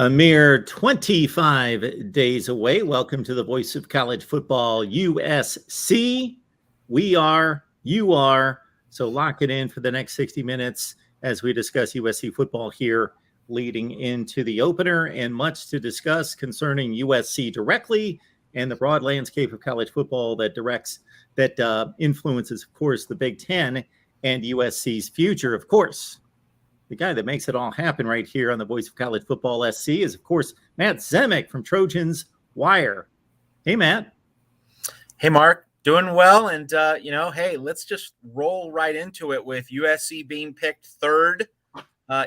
A mere 25 days away. Welcome to the Voice of College Football, USC. We are, you are. So lock it in for the next 60 minutes as we discuss USC football here leading into the opener, and much to discuss concerning USC directly and the broad landscape of college football that influences, of course, the Big Ten and USC's future, of course. The guy that makes it all happen right here on the Voice of College Football SC is, of course, Matt Zemek from Trojans Wire. Hey, Matt. Hey, Mark. Doing well. And, hey, let's just roll right into it with USC being picked third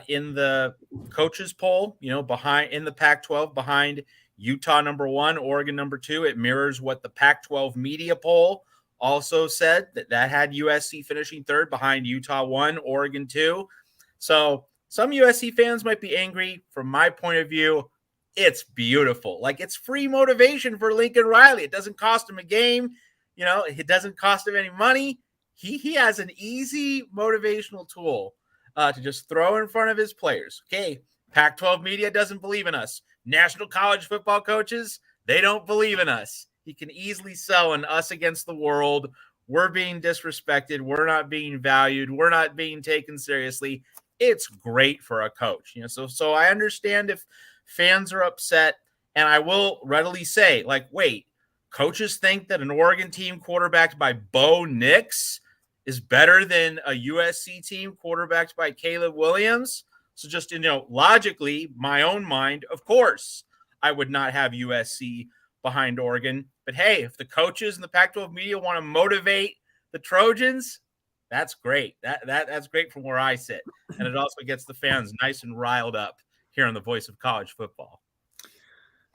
in the coaches poll, behind in the Pac-12, behind Utah #1, Oregon #2. It mirrors what the Pac-12 media poll also said, that had USC finishing third behind Utah 1, Oregon 2. So some USC fans might be angry. From my point of view, it's beautiful. Like, it's free motivation for Lincoln Riley. It doesn't cost him a game. It doesn't cost him any money. He has an easy motivational tool to just throw in front of his players. Okay, Pac-12 media doesn't believe in us. National college football coaches, they don't believe in us. He can easily sell an us against the world. We're being disrespected. We're not being valued. We're not being taken seriously. It's great for a coach, so I understand if fans are upset, and I will readily say, wait, coaches think that an Oregon team quarterbacked by Bo Nix is better than a USC team quarterbacked by Caleb Williams? So just, logically, my own mind, of course, I would not have USC behind Oregon. But hey, if the coaches and the Pac-12 media want to motivate the Trojans, that's great. That's great from where I sit. And it also gets the fans nice and riled up here on the Voice of College Football.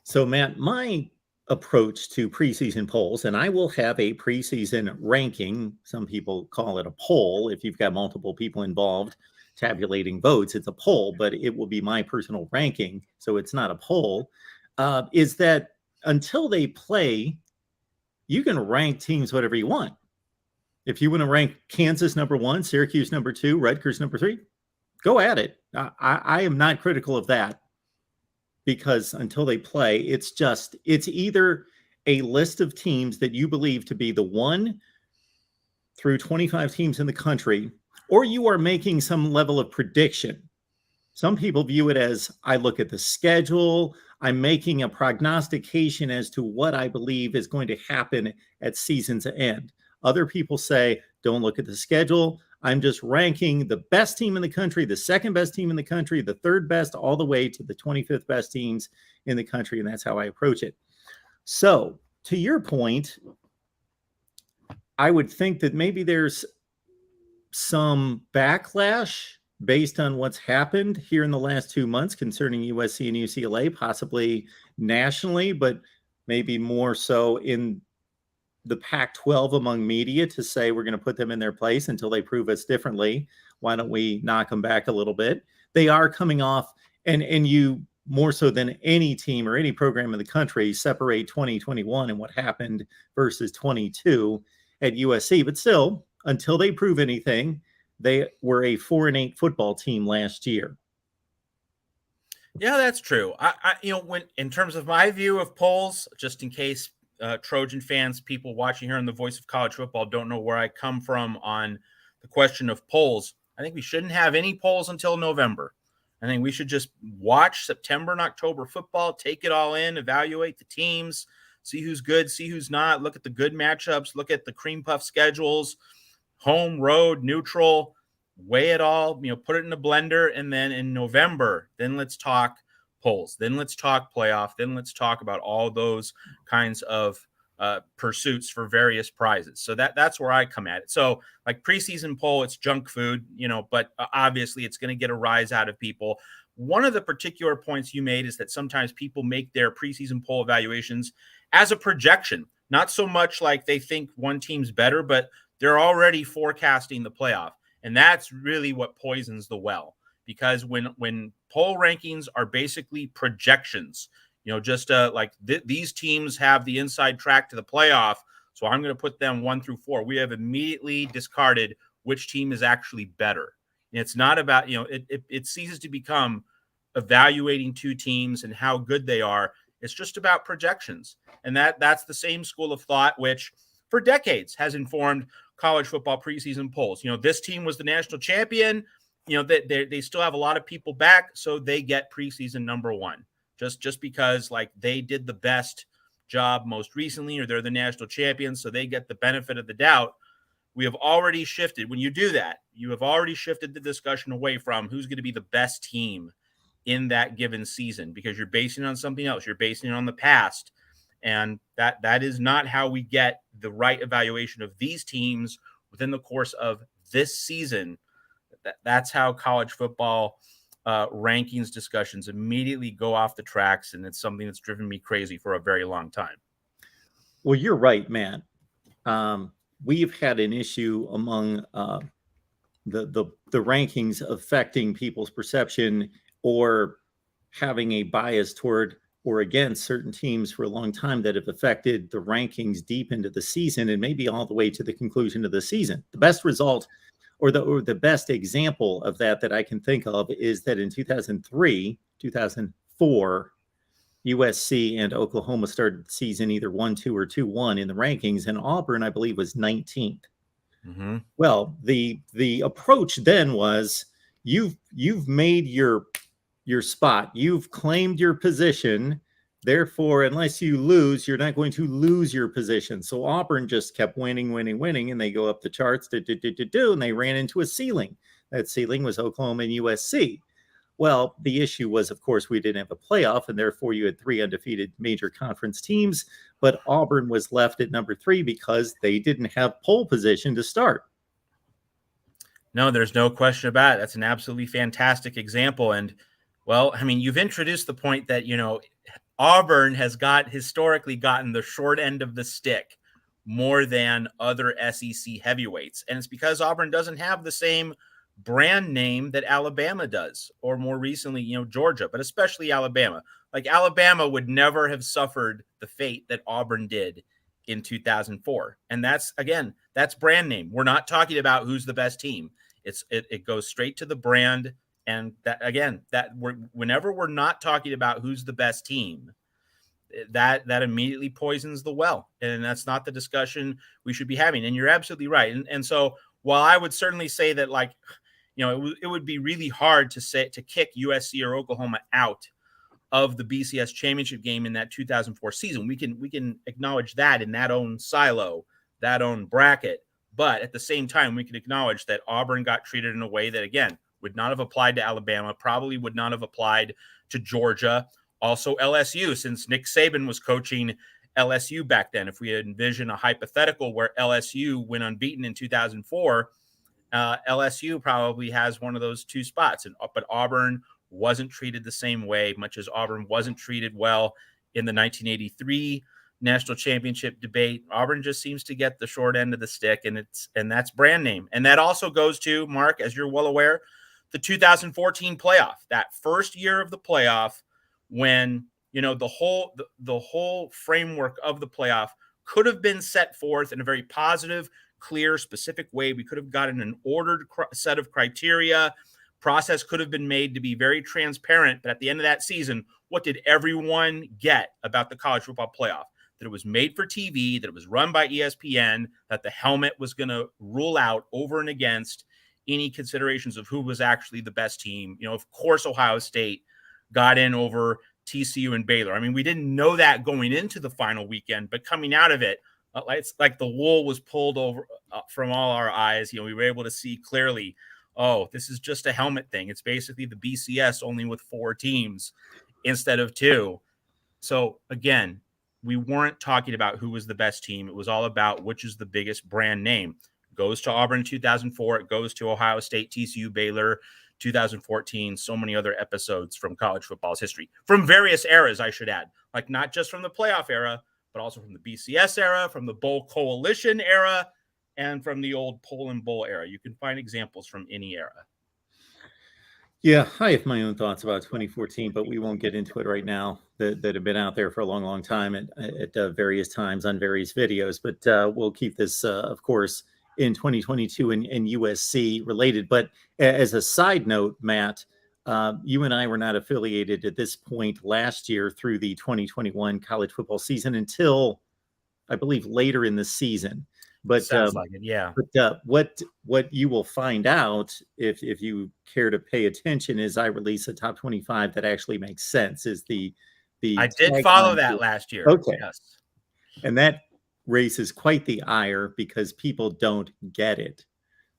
So, Matt, my approach to preseason polls, and I will have a preseason ranking. Some people call it a poll. If you've got multiple people involved tabulating votes, it's a poll, but it will be my personal ranking. So it's not a poll. Is that until they play, you can rank teams whatever you want. If you want to rank Kansas #1, Syracuse #2, Rutgers #3, go at it. I am not critical of that, because until they play, it's either a list of teams that you believe to be the 1 through 25 teams in the country, or you are making some level of prediction. Some people view it as, I look at the schedule, I'm making a prognostication as to what I believe is going to happen at season's end. Other people say, don't look at the schedule. I'm just ranking the best team in the country, the second best team in the country, the third best, all the way to the 25th best teams in the country. And that's how I approach it. So to your point, I would think that maybe there's some backlash based on what's happened here in the last 2 months concerning USC and UCLA, possibly nationally, but maybe more so in the Pac-12 among media, to say we're going to put them in their place until they prove us differently. Why don't we knock them back a little bit? They are coming off, and you, more so than any team or any program in the country, separate 2021 and what happened versus 22 at USC. But still, until they prove anything, they were a 4-8 football team last year. Yeah, that's true. When in terms of my view of polls, just in case Trojan fans, people watching here on the Voice of College Football, don't know where I come from on the question of polls, I think we shouldn't have any polls until November. I think we should just watch September and October football, take it all in, evaluate the teams, see who's good, see who's not, look at the good matchups, look at the cream puff schedules, home, road, neutral, weigh it all, put it in a blender. And then in November, then let's talk polls. Then let's talk playoff. Then let's talk about all those kinds of pursuits for various prizes. So that's where I come at it. So like preseason poll, it's junk food, but obviously it's going to get a rise out of people. One of the particular points you made is that sometimes people make their preseason poll evaluations as a projection, not so much like they think one team's better, but they're already forecasting the playoff. And that's really what poisons the well, because when poll rankings are basically projections, these teams have the inside track to the playoff, so I'm going to put them 1 through 4. We have immediately discarded which team is actually better. And it's not about, it ceases to become evaluating two teams and how good they are. It's just about projections. And that's the same school of thought, which for decades has informed college football preseason polls. This team was the national champion. They still have a lot of people back, so they get preseason number one. Just because like they did the best job most recently, or they're the national champions, so they get the benefit of the doubt. We have already shifted. When you do that, you have already shifted the discussion away from who's going to be the best team in that given season, because you're basing it on something else. You're basing it on the past. And that is not how we get the right evaluation of these teams within the course of this season. That's how college football rankings discussions immediately go off the tracks. And it's something that's driven me crazy for a very long time. Well, you're right, Matt. We've had an issue among the rankings affecting people's perception or having a bias toward or against certain teams for a long time that have affected the rankings deep into the season and maybe all the way to the conclusion of the season. The best result or the best example of that I can think of is that in 2003, 2004, USC and Oklahoma started the season either 1-2 or 2-1 in the rankings, and Auburn, I believe, was 19th. Mm-hmm. Well, the approach then was you've made your spot, you've claimed your position. Therefore, unless you lose, you're not going to lose your position. So Auburn just kept winning, and they go up the charts, and they ran into a ceiling. That ceiling was Oklahoma and USC. Well, the issue was, of course, we didn't have a playoff, and therefore you had 3 undefeated major conference teams, but Auburn was left at number 3 because they didn't have pole position to start. No, there's no question about it. That's an absolutely fantastic example. And, well, I mean, you've introduced the point that, Auburn has historically gotten the short end of the stick more than other SEC heavyweights. And it's because Auburn doesn't have the same brand name that Alabama does, or more recently, Georgia, but especially Alabama. Like Alabama would never have suffered the fate that Auburn did in 2004. And that's brand name. We're not talking about who's the best team. It goes straight to the brand. And whenever we're not talking about who's the best team, that immediately poisons the well. And that's not the discussion we should be having. And you're absolutely right. And so while I would certainly say that, like, it would be really hard to kick USC or Oklahoma out of the BCS championship game in that 2004 season. We can acknowledge that in that own silo, that own bracket. But at the same time, we can acknowledge that Auburn got treated in a way that, again, would not have applied to Alabama, probably would not have applied to Georgia. Also LSU, since Nick Saban was coaching LSU back then. If we envision a hypothetical where LSU went unbeaten in 2004, LSU probably has one of those 2 spots. But Auburn wasn't treated the same way, much as Auburn wasn't treated well in the 1983 national championship debate. Auburn just seems to get the short end of the stick, and that's brand name. And that also goes to, Mark, as you're well aware, the 2014 playoff, that first year of the playoff, when the whole framework of the playoff could have been set forth in a very positive, clear, specific way. We could have gotten an ordered set of criteria. Process could have been made to be very transparent. But at the end of that season, what did everyone get about the college football playoff? That it was made for TV, that it was run by ESPN, that the helmet was going to rule out over and against any considerations of who was actually the best team. Of course, Ohio State got in over TCU and Baylor. I mean, we didn't know that going into the final weekend, but coming out of it, it's like the wool was pulled over from all our eyes. We were able to see clearly, oh, this is just a helmet thing. It's basically the BCS only with 4 teams instead of 2. So again, we weren't talking about who was the best team. It was all about which is the biggest brand name. It goes to Auburn in 2004. It goes to Ohio State, TCU, Baylor, 2014, so many other episodes from college football's history, from various eras, I should add, like not just from the playoff era, but also from the BCS era, from the Bowl Coalition era, and from the old Poland Bowl era. You can find examples from any era. Yeah, I have my own thoughts about 2014, but we won't get into it right now, that have been out there for a long, long time at various times on various videos. But we'll keep this, of course, in 2022 and USC related. But as a side note, Matt, You and I were not affiliated at this point last year through the 2021 college football season until, I believe, later in the season. But Sounds like it, yeah. what you will find out if you care to pay attention is I release a top 25 that actually makes sense. Is the I did follow tagline that for- last year. Okay. Yes. And that raises quite the ire because people don't get it.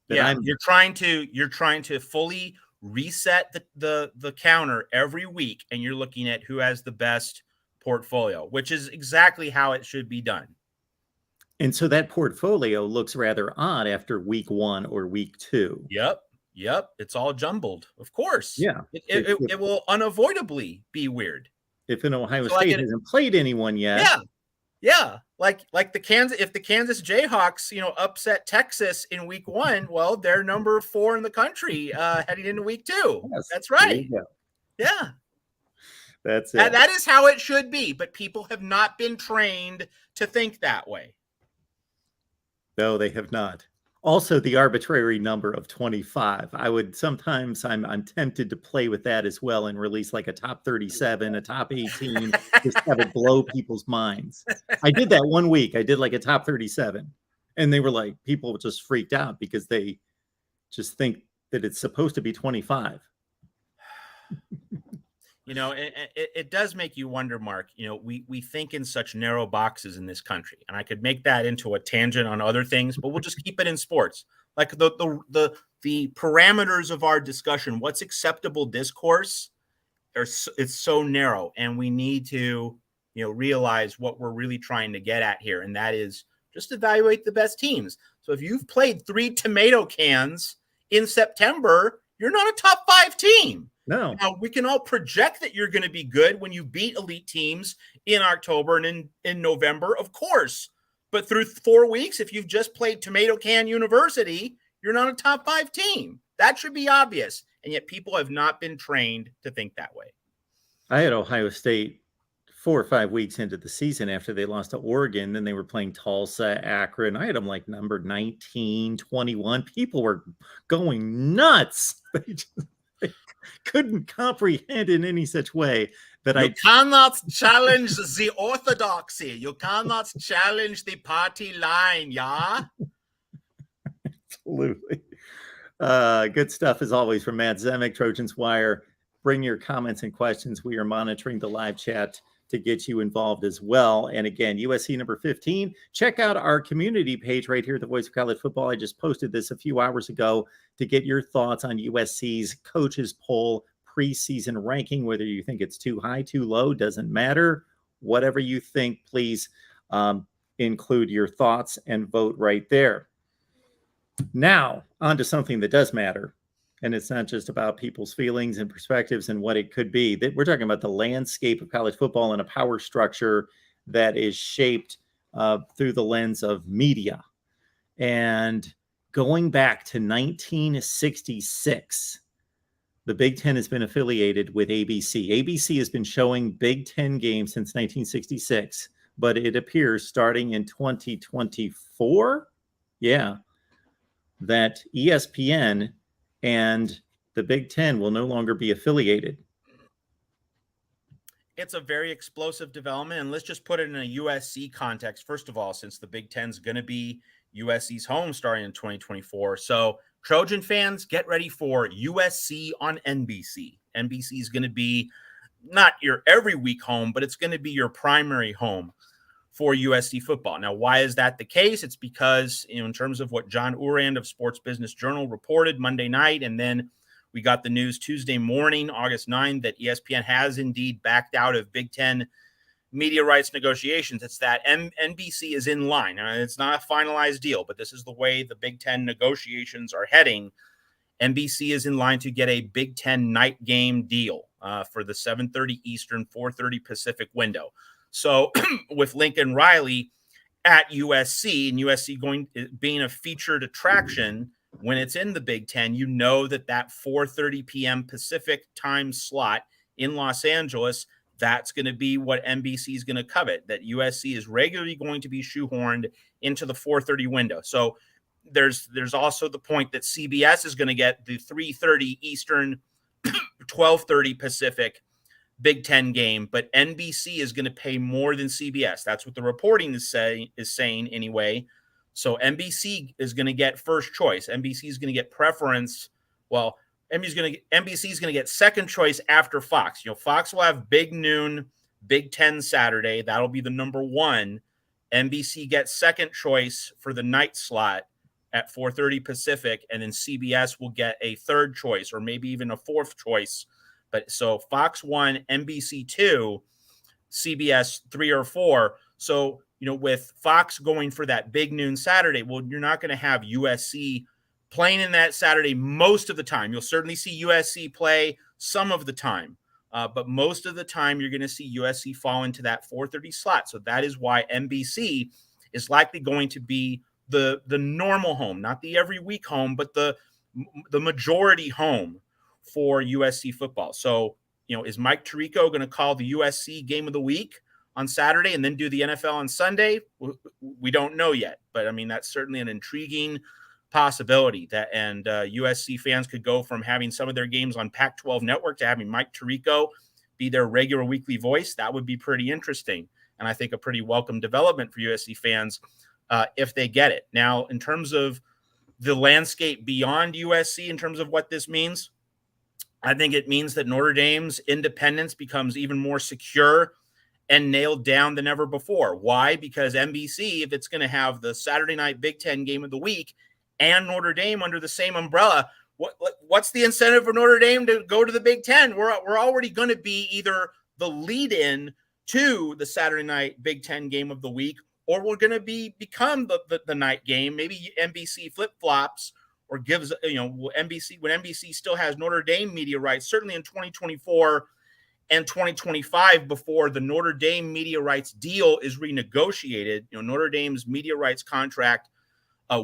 That Yeah, I'm you're trying to fully reset the counter every week, and you're looking at who has the best portfolio, which is exactly how it should be done. And so that portfolio looks rather odd after week 1 or week 2. Yep. It's all jumbled. Of course. Yeah. It will unavoidably be weird. If an Ohio So, like, State hasn't played anyone yet. Yeah. Like if the Kansas Jayhawks, upset Texas in week 1, well, they're number 4 in the country heading into week 2. Yes, That's there right. you go. Yeah. That's it. That is how it should be, but people have not been trained to think that way. No, they have not. Also, the arbitrary number of 25. I'm tempted to play with that as well and release like a top 37, a top 18, just have it blow people's minds. I did that one week. I did like a top 37, and they were like, people just freaked out because they just think that it's supposed to be 25. It does make you wonder, Mark. We think in such narrow boxes in this country, and I could make that into a tangent on other things, but we'll just keep it in sports. Like the parameters of our discussion, what's acceptable discourse, it's so narrow, and we need to realize what we're really trying to get at here, and that is just evaluate the best teams. So if you've played 3 tomato cans in September, you're not a top 5 team. No. Now, we can all project that you're going to be good when you beat elite teams in October and in November, of course. But through 4 weeks, if you've just played Tomato Can University, you're not a top 5 team. That should be obvious. And yet people have not been trained to think that way. I had Ohio State 4 or 5 weeks into the season after they lost to Oregon. Then they were playing Tulsa, Akron. I had them like number 19, 21. People were going nuts. They couldn't comprehend in any such way that you cannot challenge the orthodoxy. You cannot challenge the party line, yeah? Absolutely. Good stuff as always from Matt Zemek, Trojans Wire. Bring your comments and questions. We are monitoring the live chat to get you involved as well. And again, USC number 15. Check out our community page right here at the Voice of College Football. I just posted this a few hours ago to get your thoughts on USC's coaches poll preseason ranking, whether you think it's too high, too low, doesn't matter. Whatever you think, please include your thoughts and vote right there. Now, on to something that does matter. And it's not just about people's feelings and perspectives and what it could be. We're talking about the landscape of college football and a power structure that is shaped through the lens of media. And going back to 1966, the Big Ten has been affiliated with ABC. ABC has been showing Big Ten games since 1966, but it appears starting in 2024, that ESPN and the Big Ten will no longer be affiliated. It's a very explosive development, and let's just put it in a USC context. First of all, since the Big Ten is going to be USC's home starting in 2024. So Trojan fans, get ready for USC on NBC. NBC is going to be not your every week home, but it's going to be your primary home for USC football. Now, why is that the case? It's because, in terms of what John Urand of Sports Business Journal reported Monday night, and then we got the news Tuesday morning, August 9th, that ESPN has indeed backed out of Big Ten media rights negotiations. It's that NBC is in line. It's not a finalized deal, but this is the way the Big Ten negotiations are heading. NBC is in line to get a Big Ten night game deal for the 7:30 Eastern, 4:30 Pacific window. So with Lincoln Riley at USC, and USC being a featured attraction when it's in the Big Ten, that 4:30 p.m. Pacific time slot in Los Angeles, that's going to be what NBC is going to covet, that USC is regularly going to be shoehorned into the 4:30 window. So there's also the point that CBS is going to get the 3:30 Eastern 12:30 Pacific Big Ten game, but NBC is going to pay more than CBS. That's what the reporting is saying anyway. So NBC is going to get first choice. NBC is going to get preference. Well, NBC is going to get second choice after Fox. Fox will have big noon, Big Ten Saturday. That'll be the number one. NBC gets second choice for the night slot at 4:30 Pacific, and then CBS will get a third choice or maybe even a fourth choice. But so Fox 1, NBC 2, CBS 3 or 4. So, with Fox going for that big noon Saturday, well, you're not going to have USC playing in that Saturday most of the time. You'll certainly see USC play some of the time. But most of the time, you're going to see USC fall into that 4:30 slot. So that is why NBC is likely going to be the normal home, not the every week home, but the majority home for USC football. So, is Mike Tirico going to call the USC game of the week on Saturday and then do the NFL on Sunday? We don't know yet, but I mean, that's certainly an intriguing possibility and USC fans could go from having some of their games on Pac-12 network to having Mike Tirico be their regular weekly voice. That would be pretty interesting. And I think a pretty welcome development for USC fans if they get it. Now, in terms of the landscape beyond USC, in terms of what this means, I think it means that Notre Dame's independence becomes even more secure and nailed down than ever before. Why? Because NBC, if it's going to have the Saturday night Big Ten game of the week and Notre Dame under the same umbrella, what's the incentive for Notre Dame to go to the Big Ten? We're already going to be either the lead-in to the Saturday night Big Ten game of the week, or we're going to become the night game. Maybe NBC flip-flops or gives, NBC, when NBC still has Notre Dame media rights, certainly in 2024 and 2025 before the Notre Dame media rights deal is renegotiated. Notre Dame's media rights contract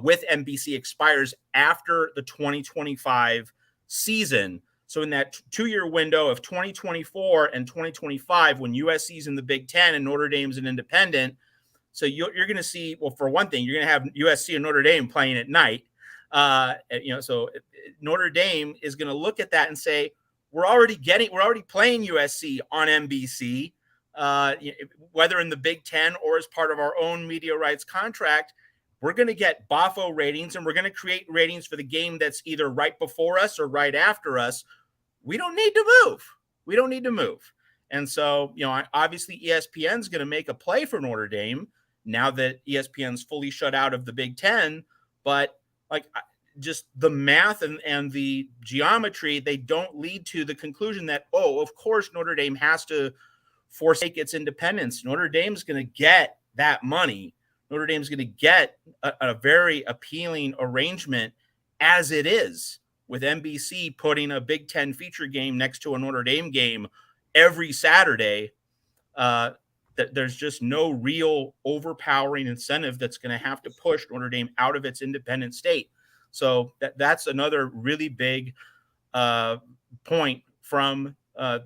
with NBC expires after the 2025 season. So in that 2-year window of 2024 and 2025, when USC's in the Big Ten and Notre Dame's an independent, so you're going to see, well, for one thing, you're going to have USC and Notre Dame playing at night. So Notre Dame is going to look at that and say, we're already playing USC on NBC, whether in the Big Ten or as part of our own media rights contract. We're going to get BAFO ratings, and we're going to create ratings for the game that's either right before us or right after us. We don't need to move. And so, obviously ESPN's going to make a play for Notre Dame now that ESPN's fully shut out of the Big Ten. But just the math and the geometry, they don't lead to the conclusion that, of course, Notre Dame has to forsake its independence. Notre Dame's going to get that money. Notre Dame's going to get a very appealing arrangement as it is, with NBC putting a Big Ten feature game next to a Notre Dame game every Saturday. That there's just no real overpowering incentive that's going to have to push Notre Dame out of its independent state. So that's another really big point from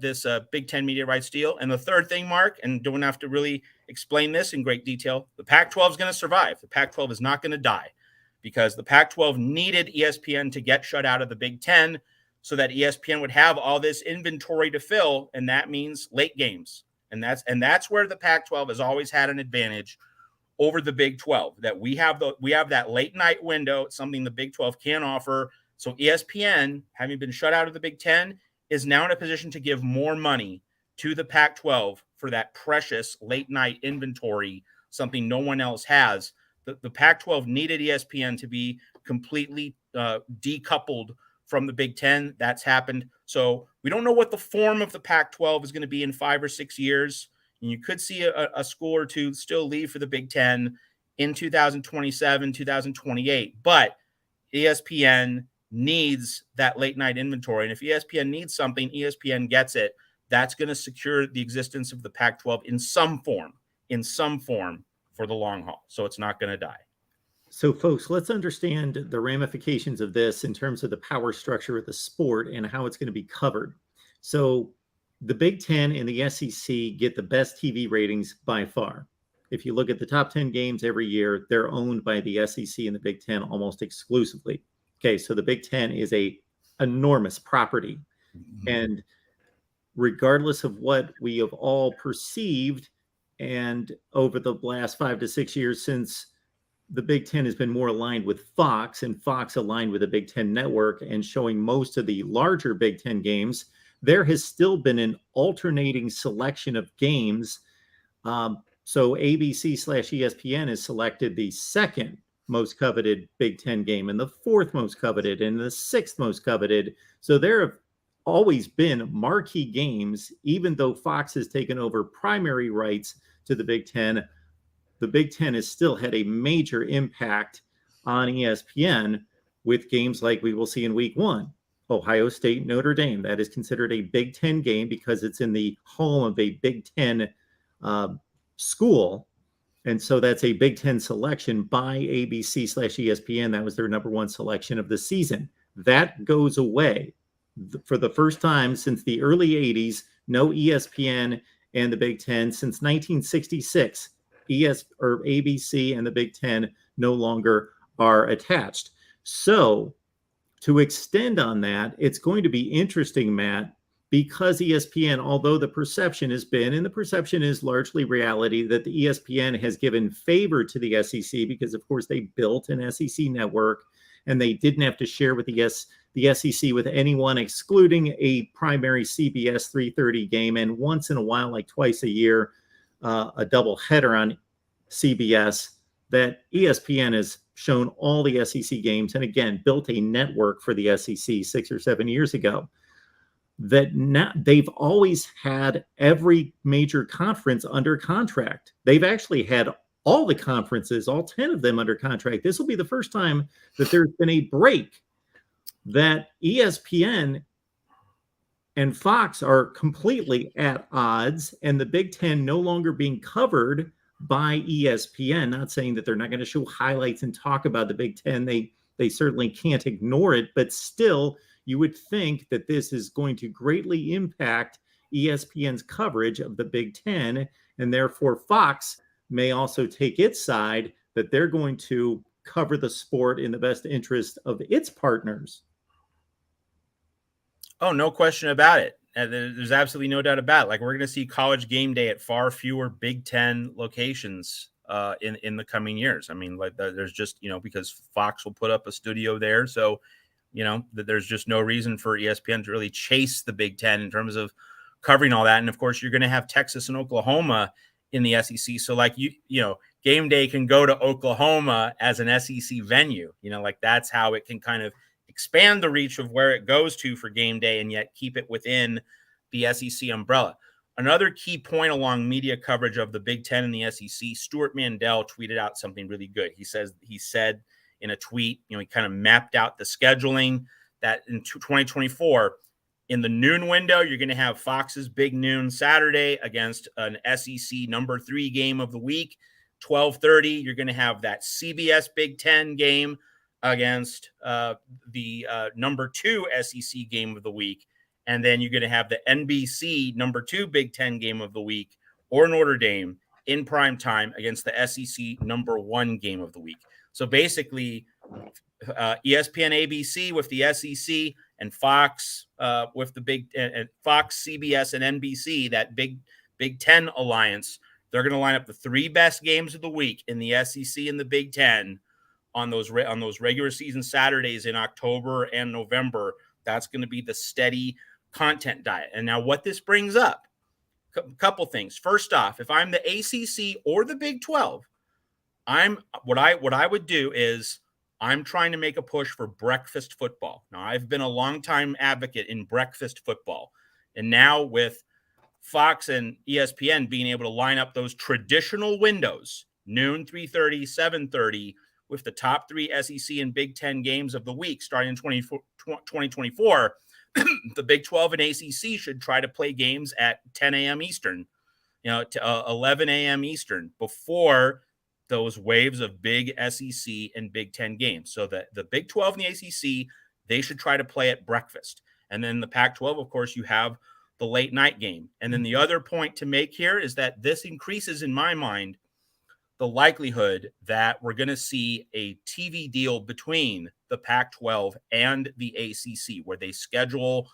this Big Ten media rights deal. And the third thing, Mark, and don't have to really explain this in great detail, the Pac-12 is going to survive. The Pac-12 is not going to die, because the Pac-12 needed ESPN to get shut out of the Big Ten so that ESPN would have all this inventory to fill, and that means late games. And that's where the Pac-12 has always had an advantage over the Big 12, that we have that late night window. It's something the Big 12 can't offer. So ESPN, having been shut out of the Big 10, is now in a position to give more money to the Pac-12 for that precious late night inventory, something no one else has. The Pac-12 needed ESPN to be completely decoupled from the Big Ten. That's happened. So we don't know what the form of the Pac-12 is going to be in 5 or 6 years. And you could see a school or two still leave for the Big Ten in 2027, 2028. But ESPN needs that late night inventory. And if ESPN needs something, ESPN gets it. That's going to secure the existence of the Pac-12 in some form for the long haul. So it's not going to die. So, folks, let's understand the ramifications of this in terms of the power structure of the sport and how it's going to be covered. So the Big Ten and the SEC get the best TV ratings by far. If you look at the top 10 games every year, they're owned by the SEC and the Big Ten almost exclusively. Okay, so the Big Ten is a enormous property. And regardless of what we have all perceived, and over the last 5 to 6 years since the Big Ten has been more aligned with Fox and Fox aligned with the Big Ten network and showing most of the larger Big Ten games, there has still been an alternating selection of games. So ABC/ESPN has selected the second most coveted Big Ten game and the fourth most coveted and the sixth most coveted. So there have always been marquee games, even though Fox has taken over primary rights to the Big Ten. The Big Ten has still had a major impact on ESPN with games like we will see in week 1. Ohio State, Notre Dame. That is considered a Big Ten game because it's in the home of a Big Ten school. And so that's a Big Ten selection by ABC/ESPN. That was their number 1 selection of the season. That goes away for the first time since the early 80s. No ESPN and the Big Ten since 1966. ABC and the Big Ten no longer are attached. So to extend on that, it's going to be interesting, Matt, because ESPN, although the perception has been, and the perception is largely reality, that the ESPN has given favor to the SEC because, of course, they built an SEC network and they didn't have to share with the SEC with anyone, excluding a primary CBS 3:30 game, and once in a while, like twice a year, a double header on CBS. That ESPN has shown all the SEC games and again built a network for the SEC 6 or 7 years ago. That now they've always had every major conference under contract. They've actually had all the conferences, all 10 of them under contract. This will be the first time that there's been a break, that ESPN and Fox are completely at odds, and the Big Ten no longer being covered by ESPN. Not saying that they're not going to show highlights and talk about the Big Ten. They certainly can't ignore it, but still, you would think that this is going to greatly impact ESPN's coverage of the Big Ten, and therefore Fox may also take its side that they're going to cover the sport in the best interest of its partners. Oh, no question about it. There's absolutely no doubt about it. Like, we're going to see College Game Day at far fewer Big Ten locations in the coming years. I mean, like, there's just, because Fox will put up a studio there. So, that there's just no reason for ESPN to really chase the Big Ten in terms of covering all that. And of course, you're going to have Texas and Oklahoma in the SEC. So like, Game Day can go to Oklahoma as an SEC venue, like that's how it can kind of expand the reach of where it goes to for Game Day and yet keep it within the SEC umbrella. Another key point along media coverage of the Big Ten and the SEC, Stuart Mandel tweeted out something really good. He said in a tweet, he kind of mapped out the scheduling that in 2024, in the noon window, you're going to have Fox's Big Noon Saturday against an SEC number 3 game of the week. 12:30, you're going to have that CBS Big Ten game against the number 2 SEC game of the week. And then you're going to have the NBC number 2 Big Ten game of the week, or Notre Dame in prime time against the SEC number 1 game of the week. So basically, ESPN, ABC with the SEC, and Fox with the Fox, CBS, and NBC, that Big Ten alliance, they're going to line up the 3 best games of the week in the SEC and the Big Ten on those regular season Saturdays in October and November. That's going to be the steady content diet. And now, what this brings up, a couple things. First off, if I'm the ACC or the Big 12, what I would do is I'm trying to make a push for breakfast football. Now, I've been a longtime advocate in breakfast football, and now with Fox and ESPN being able to line up those traditional windows, noon, 3:30, 7:30, with the top 3 SEC and Big Ten games of the week starting in 2024, the Big 12 and ACC should try to play games at 10 a.m. Eastern, to 11 a.m. Eastern before those waves of big SEC and Big Ten games. So that the Big 12 and the ACC, they should try to play at breakfast. And then the Pac-12, of course, you have the late night game. And then the other point to make here is that this increases, in my mind, the likelihood that we're going to see a TV deal between the Pac-12 and the ACC, where they schedule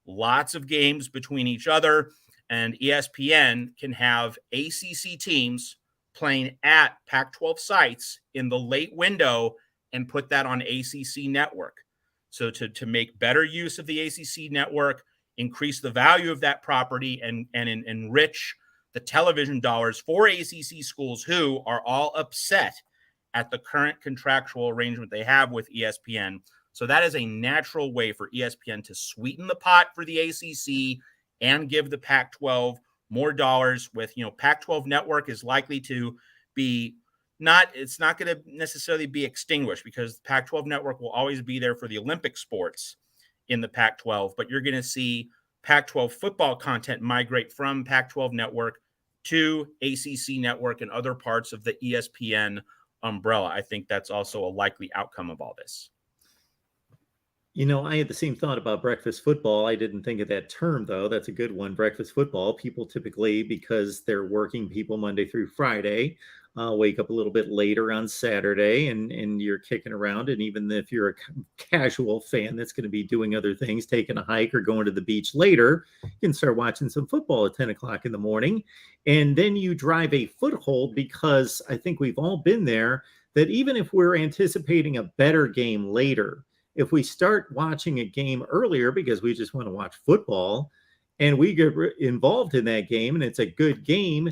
lots of games between each other, and ESPN can have ACC teams playing at Pac-12 sites in the late window and put that on ACC network. So to make better use of the ACC network, increase the value of that property, and enrich the television dollars for ACC schools who are all upset at the current contractual arrangement they have with ESPN. So that is a natural way for ESPN to sweeten the pot for the ACC and give the Pac-12 more dollars. With, Pac-12 network is likely to be it's not going to necessarily be extinguished, because the Pac-12 network will always be there for the Olympic sports in the Pac-12, but you're going to see Pac-12 football content migrate from Pac-12 network to ACC network and other parts of the ESPN umbrella. I think that's also a likely outcome of all this. I had the same thought about breakfast football. I didn't think of that term, though. That's a good one. Breakfast football. People typically, because they're working people Monday through Friday, wake up a little bit later on Saturday, and you're kicking around. And even if you're a casual fan that's going to be doing other things, taking a hike or going to the beach later, you can start watching some football at 10 o'clock in the morning. And then you drive a foothold, because I think we've all been there, that even if we're anticipating a better game later, if we start watching a game earlier because we just want to watch football, and we get involved in that game and it's a good game,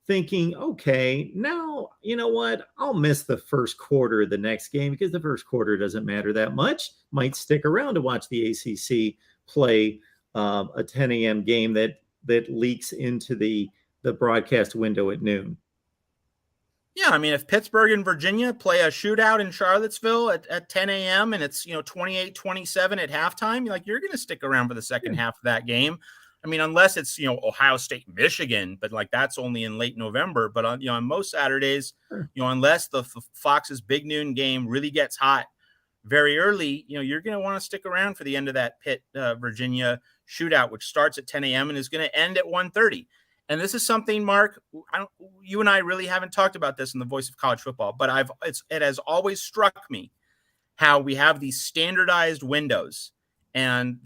thinking, okay, now, you know what? I'll miss the first quarter of the next game because the first quarter doesn't matter that much. Might stick around to watch the ACC play a 10 a.m. game that leaks into the broadcast window at noon. Yeah, I mean, if Pittsburgh and Virginia play a shootout in Charlottesville at 10 a.m. and it's 28-27 at halftime, you're going to stick around for the second half of that game. I mean, unless it's Ohio State, Michigan, but that's only in late November. But on most Saturdays, unless the Fox's big noon game really gets hot very early, you're going to want to stick around for the end of that Pitt Virginia shootout, which starts at 10 a.m. and is going to end at 1:30. And this is something, Mark, you and I really haven't talked about this in the Voice of College Football, but it has always struck me how we have these standardized windows, and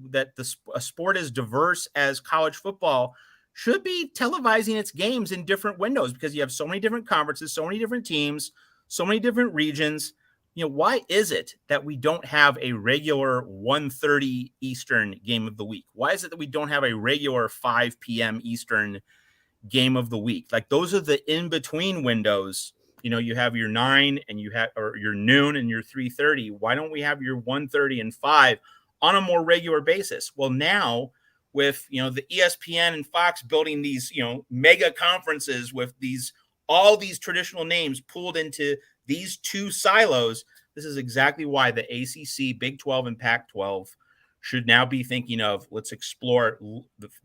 that a sport as diverse as college football should be televising its games in different windows, because you have so many different conferences, so many different teams, so many different regions. Why is it that we don't have a regular 1:30 Eastern game of the week? Why is it that we don't have a regular 5 p.m. Eastern game of the week? Those are the in-between windows. You have your 9 and your noon and your 3:30. Why don't we have your 1:30 and 5 on a more regular basis? Well, now with, the ESPN and Fox building these, mega conferences with all these traditional names pulled into these two silos, this is exactly why the ACC, Big 12, and Pac-12 should now be thinking of, let's explore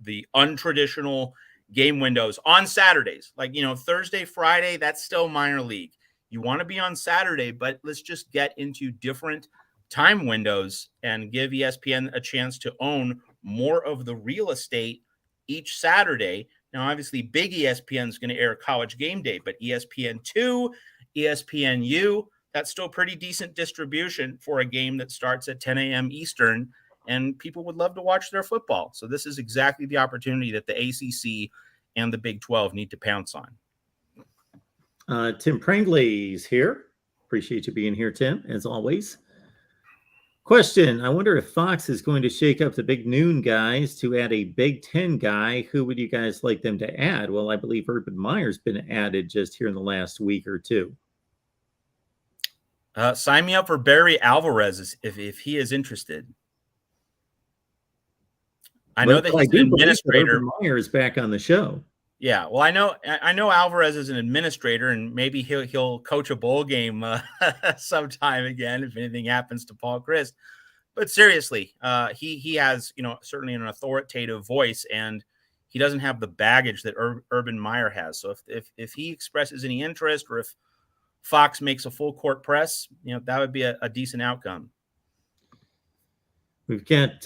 the untraditional game windows on Saturdays. Thursday, Friday, that's still minor league. You want to be on Saturday, but let's just get into different time windows and give ESPN a chance to own more of the real estate each Saturday. Now, obviously, big ESPN is going to air College Game Day, but ESPN2, ESPNU, that's still pretty decent distribution for a game that starts at 10 a.m. Eastern, and people would love to watch their football. So this is exactly the opportunity that the ACC and the Big 12 need to pounce on. Tim Prangley's here. Appreciate you being here, Tim, as always. Question: I wonder if Fox is going to shake up the big noon guys to add a Big Ten guy. Who would you guys like them to add? Well, I believe Urban Meyer's been added just here in the last week or two. Sign me up for Barry Alvarez if he is interested. I know that he's an administrator. Urban Meyer is back on the show. Yeah, well, I know Alvarez is an administrator, and maybe he'll coach a bowl game sometime again if anything happens to Paul Chryst. But seriously, he has certainly an authoritative voice, and he doesn't have the baggage that Urban Meyer has. So if he expresses any interest, or if Fox makes a full court press, that would be a decent outcome. We've got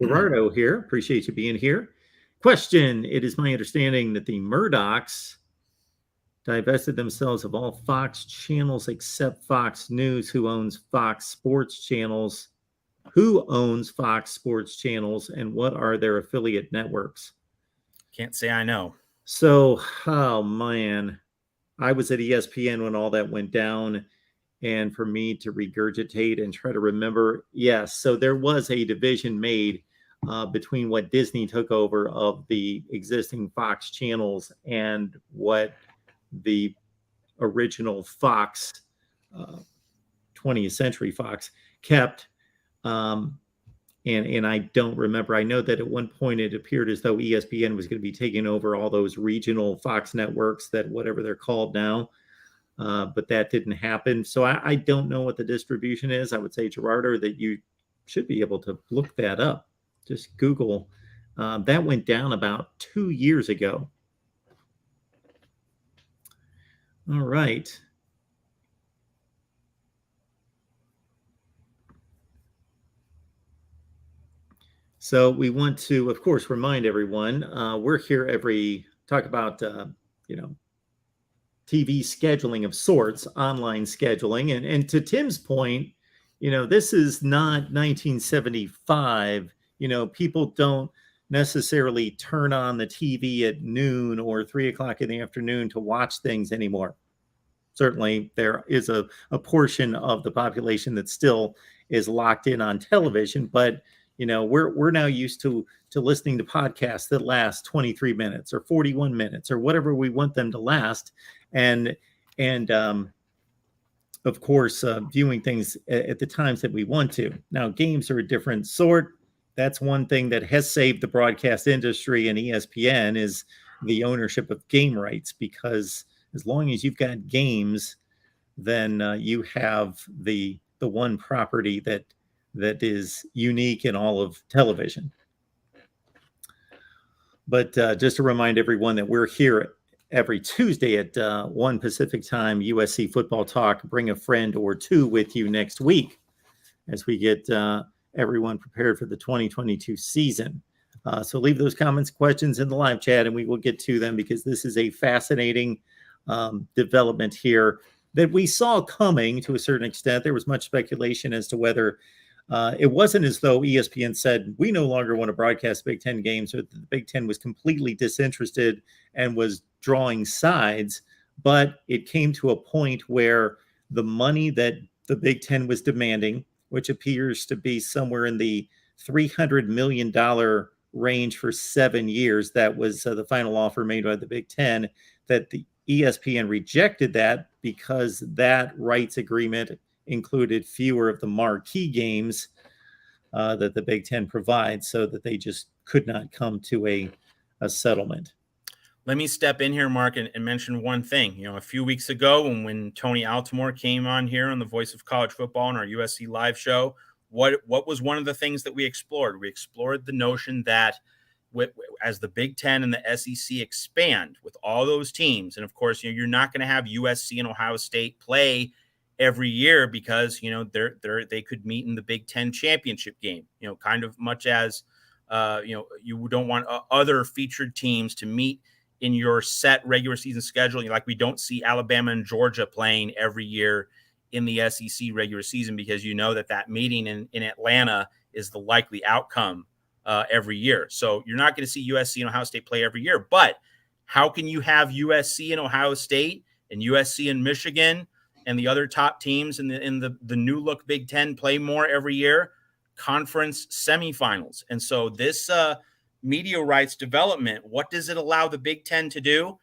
Gerardo here. Appreciate you being here. Question: it is my understanding that the Murdochs divested themselves of all Fox channels except Fox News, who owns Fox Sports channels. Who owns Fox Sports channels and what are their affiliate networks? Can't say I know. So, oh man, I was at ESPN when all that went down. And for me to regurgitate and try to remember, yes. So there was a division made between what Disney took over of the existing Fox channels and what the original Fox, 20th Century Fox, kept. Um, and I don't remember. I know that at one point it appeared as though ESPN was going to be taking over all those regional Fox networks, that whatever they're called now. But that didn't happen. So I don't know what the distribution is. I would say, Gerardo, that you should be able to look that up. Just Google. That went down about 2 years ago. All right. So we want to, of course, remind everyone we're here talk about, TV scheduling of sorts, online scheduling. And to Tim's point, this is not 1975. People don't necessarily turn on the TV at noon or 3 o'clock in the afternoon to watch things anymore. Certainly, there is a portion of the population that still is locked in on television, but we're now used to listening to podcasts that last 23 minutes or 41 minutes or whatever we want them to last, and of course viewing things at the times that we want to. Now, games are a different sort. That's one thing that has saved the broadcast industry and ESPN is the ownership of game rights, because as long as you've got games, then you have the one property that is unique in all of television. But just to remind everyone that we're here every Tuesday at 1 Pacific time, USC Football Talk. Bring a friend or two with you next week as we get everyone prepared for the 2022 season. So leave those comments, questions in the live chat, and we will get to them, because this is a fascinating development here that we saw coming to a certain extent. There was much speculation as to whether it wasn't as though ESPN said, we no longer want to broadcast Big Ten games, or the Big Ten was completely disinterested and was drawing sides. But it came to a point where the money that the Big Ten was demanding, which appears to be somewhere in the $300 million range for 7 years, that was the final offer made by the Big Ten, that the ESPN rejected that because that rights agreement included fewer of the marquee games that the Big Ten provides, so that they just could not come to a settlement. Let me step in here, Mark, and mention one thing. A few weeks ago when Tony Altimore came on here on the Voice of College Football on our USC live show, what was one of the things that we explored? We explored the notion that as the Big Ten and the SEC expand with all those teams, and of course, you're not going to have USC and Ohio State play every year, because they could meet in the Big Ten championship game, kind of much as you don't want other featured teams to meet in your set regular season schedule. Like, we don't see Alabama and Georgia playing every year in the SEC regular season, because that meeting in Atlanta is the likely outcome every year. So you're not going to see USC and Ohio State play every year. But how can you have USC and Ohio State and USC and Michigan and the other top teams in the new look Big Ten play more every year? Conference semifinals. And so this media rights development, what does it allow the Big Ten to do?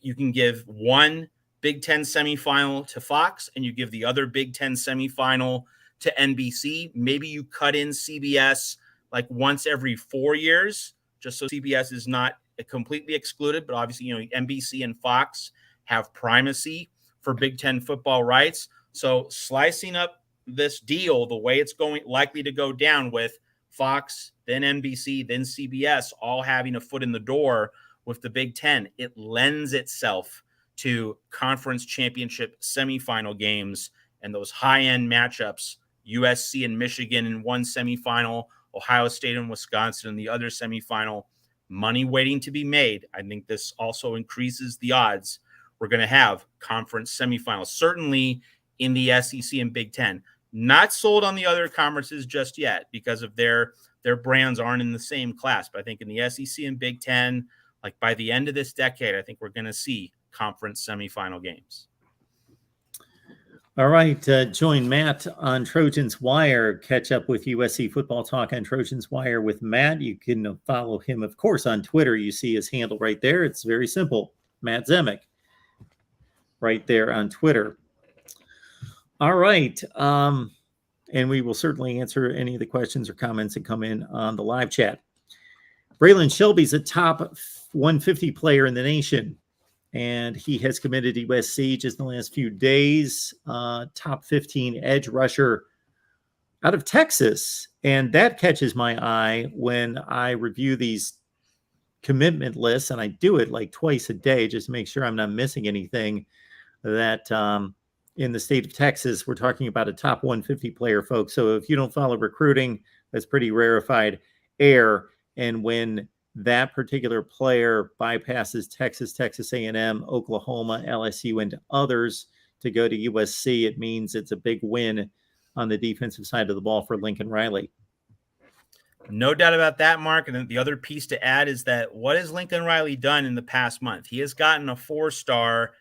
You can give one Big Ten semifinal to Fox, and you give the other Big Ten semifinal to NBC. Maybe you cut in CBS like once every 4 years, just so CBS is not completely excluded. But obviously, NBC and Fox have primacy for Big Ten football rights. So slicing up this deal the way it's likely to go down, with Fox, then NBC, then CBS all having a foot in the door with the Big Ten, it lends itself to conference championship semifinal games and those high-end matchups, USC and Michigan in one semifinal, Ohio State and Wisconsin in the other semifinal. Money waiting to be made. I think this also increases the odds we're going to have conference semifinals, certainly in the SEC and Big Ten. Not sold on the other conferences just yet because of their brands aren't in the same class. But I think in the SEC and Big Ten, like by the end of this decade, I think we're going to see conference semifinal games. All right. Join Matt on Trojans Wire. Catch up with USC football talk on Trojans Wire with Matt. You can follow him, of course, on Twitter. You see his handle right there. It's very simple. Matt Zemek. Right there on Twitter. All right. And we will certainly answer any of the questions or comments that come in on the live chat. BRAYLAN Shelby's a top 150 player in the nation, and he has committed to USC just in the last few days. Top 15 edge rusher out of Texas. And that catches my eye when I review these commitment lists, and I do it like twice a day just to make sure I'm not missing anything. That in the state of Texas, we're talking about a top 150 player, folks. So if you don't follow recruiting, that's pretty rarefied air. And when that particular player bypasses Texas, Texas A&M, Oklahoma, LSU, and others to go to USC, it means it's a big win on the defensive side of the ball for Lincoln Riley. No doubt about that, Mark. And then the other piece to add is that what has Lincoln Riley done in the past month? He has gotten a 4-star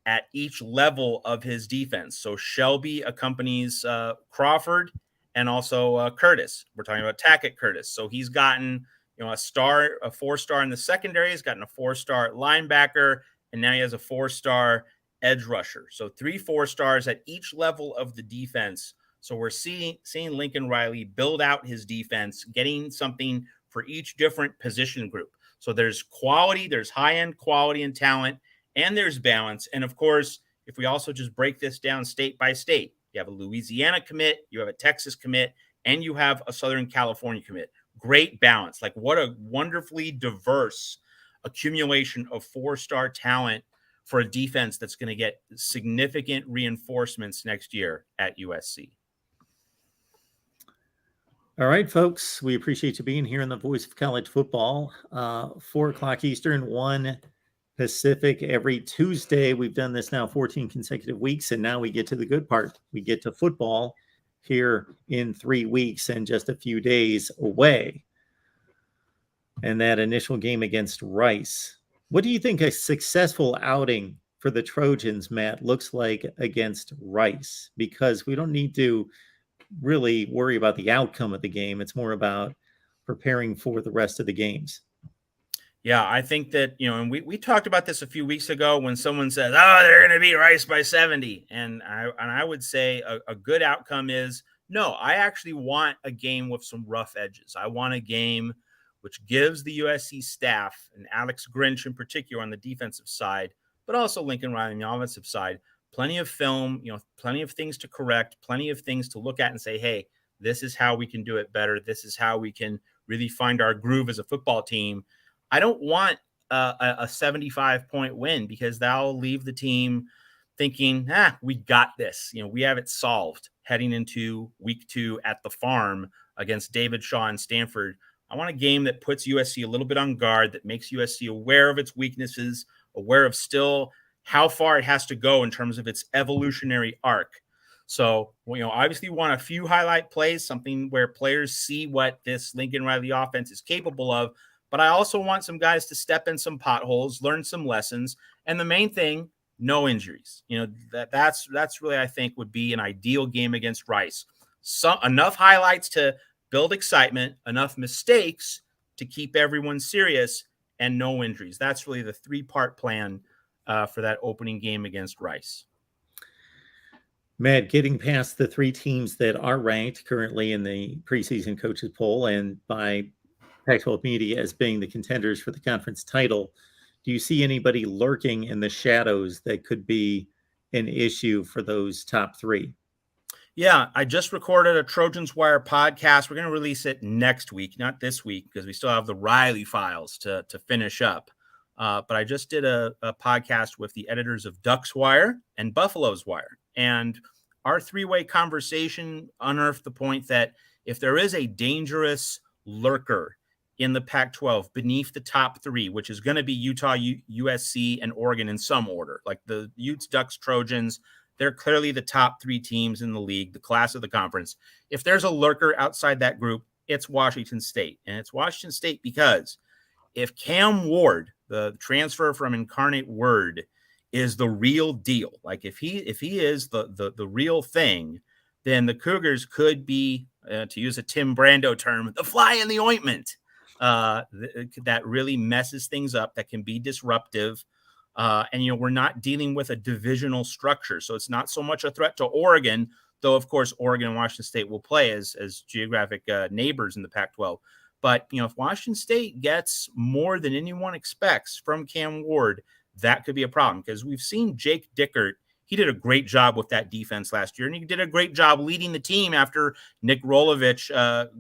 at each level of his defense. So Shelby accompanies Crawford and also Curtis. We're talking about Tackett Curtis. So he's gotten a 4-star in the secondary. He's gotten a 4-star linebacker, and now he has a 4-star edge rusher. So 3 4-stars at each level of the defense. So we're seeing Lincoln Riley build out his defense, getting something for each different position group. So there's quality, there's high-end quality and talent, and there's balance. And of course, if we also just break this down state by state, you have a Louisiana commit, you have a Texas commit, and you have a Southern California commit. Great balance. Like, what a wonderfully diverse accumulation of 4-star talent for a defense that's going to get significant reinforcements next year at USC. All right, folks, we appreciate you being here in the Voice of College Football. 4 o'clock Eastern, 1 Pacific every Tuesday. We've done this now 14 consecutive weeks, and now we get to the good part. We get to football here in 3 weeks and just a few days away. And that initial game against Rice. What do you think a successful outing for the Trojans, Matt, looks like against Rice? Because we don't need to really worry about the outcome of the game. It's more about preparing for the rest of the games. Yeah, I think that, and we talked about this a few weeks ago when someone says, oh, they're going to beat Rice by 70. And I would say a good outcome is, no, I actually want a game with some rough edges. I want a game which gives the USC staff, and Alex Grinch in particular on the defensive side, but also Lincoln Riley on the offensive side, plenty of film, plenty of things to correct, plenty of things to look at and say, hey, this is how we can do it better. This is how we can really find our groove as a football team. I don't want a 75-point win, because that'll leave the team thinking, we got this. We have it solved heading into week 2 at the Farm against David Shaw and Stanford. I want a game that puts USC a little bit on guard, that makes USC aware of its weaknesses, aware of still how far it has to go in terms of its evolutionary arc. So, obviously want a few highlight plays, something where players see what this Lincoln Riley offense is capable of. But I also want some guys to step in some potholes, learn some lessons. And the main thing, no injuries. That's really, I think, would be an ideal game against Rice. Enough highlights to build excitement, enough mistakes to keep everyone serious, and no injuries. That's really the 3-part plan for that opening game against Rice. Matt, getting past the 3 teams that are ranked currently in the preseason coaches poll and by Pac-12 media as being the contenders for the conference title, do you see anybody lurking in the shadows that could be an issue for those top 3? Yeah, I just recorded a Trojans Wire podcast. We're going to release it next week, not this week, because we still have the Riley files to finish up. But I just did a podcast with the editors of Ducks Wire and Buffalo's Wire. And our 3-way conversation unearthed the point that if there is a dangerous lurker in the Pac-12 beneath the top 3, which is going to be Utah, USC, and Oregon in some order, like the Utes, Ducks, Trojans, they're clearly the top 3 teams in the league, the class of the conference. If there's a lurker outside that group, it's Washington State. And it's Washington State because if Cam Ward, the transfer from Incarnate Word, is the real deal, like if he is the real thing, then the Cougars could be, to use a Tim Brando term, the fly in the ointment. That really messes things up, that can be disruptive. And, we're not dealing with a divisional structure. So it's not so much a threat to Oregon, though, of course, Oregon and Washington State will play as geographic neighbors in the Pac-12. But, if Washington State gets more than anyone expects from Cam Ward, that could be a problem, because we've seen Jake Dickert. He did a great job with that defense last year, and he did a great job leading the team after Nick Rolovich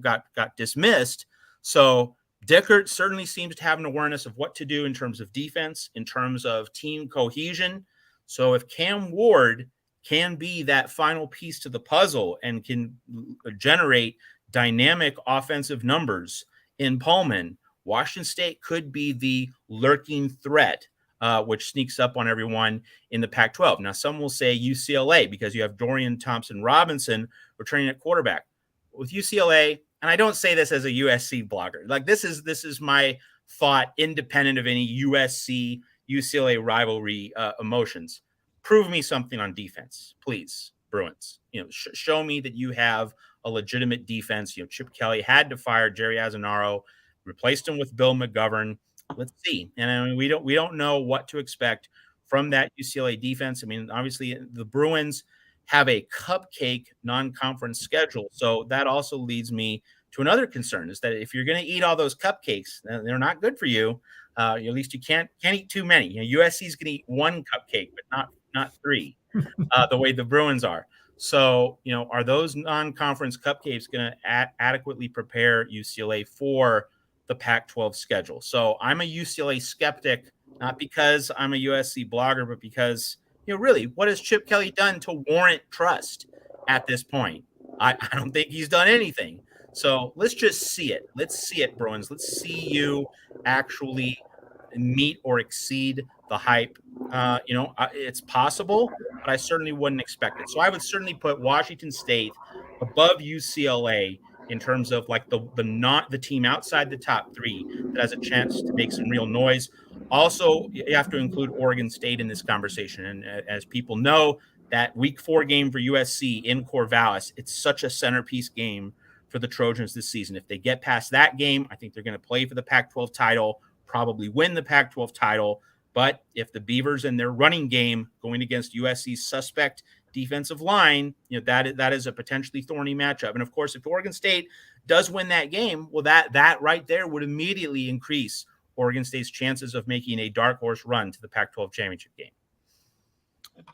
got dismissed. So Dickert certainly seems to have an awareness of what to do in terms of defense, in terms of team cohesion. So if Cam Ward can be that final piece to the puzzle and can generate dynamic offensive numbers in Pullman, Washington State could be the lurking threat, which sneaks up on everyone in the Pac-12. Now, some will say UCLA because you have Dorian Thompson-Robinson returning at quarterback. With UCLA, and I don't say this as a USC blogger, like this is my thought, independent of any USC UCLA rivalry emotions. Prove me something on defense, please, Bruins. Show me that you have a legitimate defense. Chip Kelly had to fire Jerry Azzanaro, replaced him with Bill McGovern. Let's see. And I mean, we don't know what to expect from that UCLA defense. I mean, obviously the Bruins have a cupcake non-conference schedule. So that also leads me to another concern, is that if you're going to eat all those cupcakes, they're not good for you. At least you can't eat too many. USC is going to eat one cupcake, but not 3, the way the Bruins are. So, are those non-conference cupcakes going to adequately prepare UCLA for the Pac-12 schedule? So I'm a UCLA skeptic, not because I'm a USC blogger, but because, really, what has Chip Kelly done to warrant trust at this point? I don't think he's done anything. So let's just see it. Let's see it, Bruins. Let's see you actually meet or exceed the hype. It's possible, but I certainly wouldn't expect it. So I would certainly put Washington State above UCLA in terms of like the team outside the top 3 that has a chance to make some real noise. Also, you have to include Oregon State in this conversation. And as people know, that week 4 game for USC in Corvallis, it's such a centerpiece game for the Trojans this season. If they get past that game, I think they're going to play for the Pac-12 title, probably win the Pac-12 title. But if the Beavers and their running game going against USC's suspect defensive line, that is a potentially thorny matchup. And of course, if Oregon State does win that game, well, that right there would immediately increase Oregon State's chances of making a dark horse run to the Pac-12 championship game.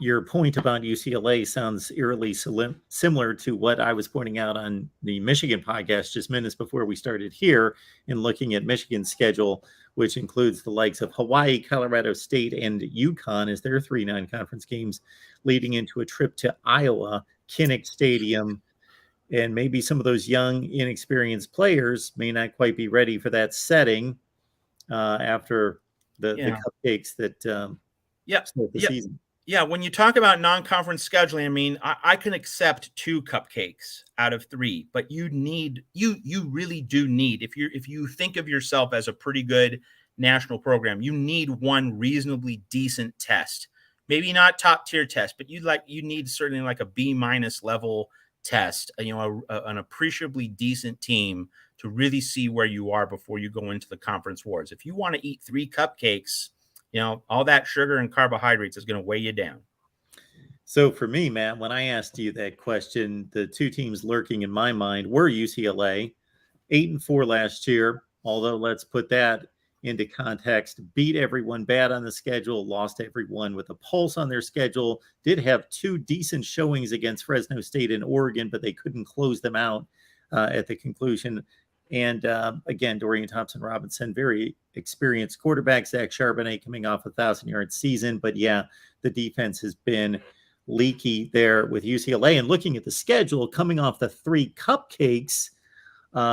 Your point about UCLA sounds eerily similar to what I was pointing out on the Michigan podcast just minutes before we started here, in looking at Michigan's schedule, which includes the likes of Hawaii, Colorado State, and UConn as their 3 non-conference games, leading into a trip to Iowa, Kinnick Stadium, and maybe some of those young, inexperienced players may not quite be ready for that setting after the cupcakes that start the season. Yeah, when you talk about non-conference scheduling, I mean, I can accept 2 cupcakes out of 3, but you really do need, if you think of yourself as a pretty good national program, you need one reasonably decent test. Maybe not top tier test, but you need certainly like a B- level test, an appreciably decent team to really see where you are before you go into the conference wars. If you want to eat 3 cupcakes, all that sugar and carbohydrates is going to weigh you down. So for me, Matt, when I asked you that question, the 2 teams lurking in my mind were UCLA, 8-4 last year, although let's put that into context, beat everyone bad on the schedule, lost everyone with a pulse on their schedule, did have 2 decent showings against Fresno State and Oregon, but they couldn't close them out at the conclusion. And again, Dorian Thompson-Robinson, very experienced quarterback. Zach Charbonnet coming off a 1,000-yard season. But yeah, the defense has been leaky there with UCLA. And looking at the schedule, coming off the 3 cupcakes,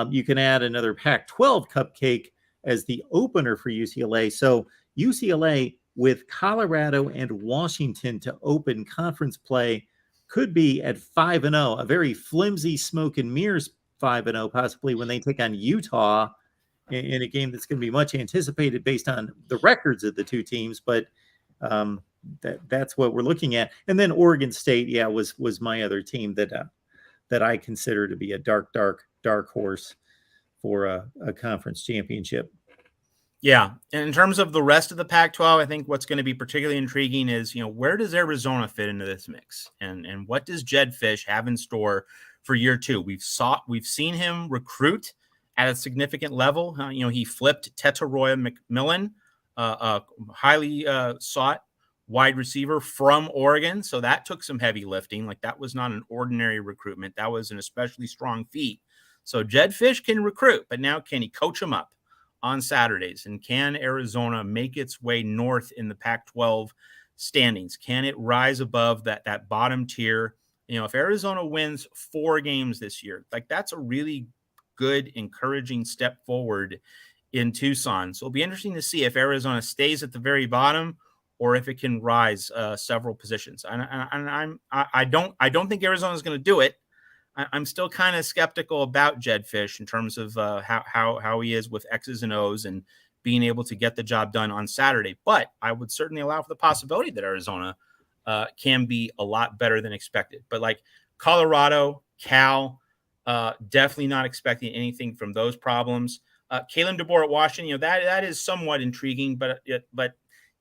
you can add another Pac-12 cupcake as the opener for UCLA. So UCLA with Colorado and Washington to open conference play, could be at 5-0, a very flimsy smoke and mirrors 5-0, possibly when they take on Utah in a game that's going to be much anticipated based on the records of the two teams. But that's what we're looking at. And then Oregon State, was my other team that I consider to be a dark horse for a conference championship. Yeah. And in terms of the rest of the Pac-12, I think what's going to be particularly intriguing is, where does Arizona fit into this mix? And what does Jedd Fisch have in store for year two? We've seen him recruit at a significant level. He flipped Tetaroya McMillan, a highly sought wide receiver from Oregon. So that took some heavy lifting. Like, that was not an ordinary recruitment. That was an especially strong feat. So Jedd Fisch can recruit, but now can he coach him up on Saturdays? And can Arizona make its way north in the Pac-12 standings? Can it rise above that bottom tier? If Arizona wins 4 games this year, like, that's a really good, encouraging step forward in Tucson. So it'll be interesting to see if Arizona stays at the very bottom or if it can rise several positions. And I don't think Arizona's going to do it. I'm still kind of skeptical about Jedd Fisch in terms of how he is with X's and O's and being able to get the job done on Saturday. But I would certainly allow for the possibility that Arizona can be a lot better than expected. But like Colorado, Cal, definitely not expecting anything from those problems. Kalen DeBoer at Washington, that is somewhat intriguing. But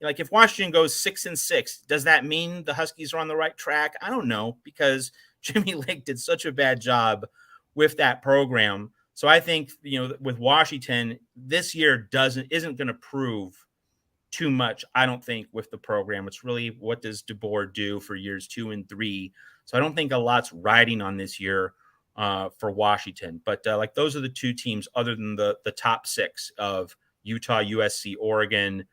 like, if Washington goes 6-6, does that mean the Huskies are on the right track? I don't know, because Jimmy Lake did such a bad job with that program. So I think, with Washington, this year isn't going to prove too much, I don't think, with the program. It's really, what does DeBoer do for years 2 and 3? So I don't think a lot's riding on this year for Washington. But like, those are the two teams other than the top 6 of Utah, USC, Oregon,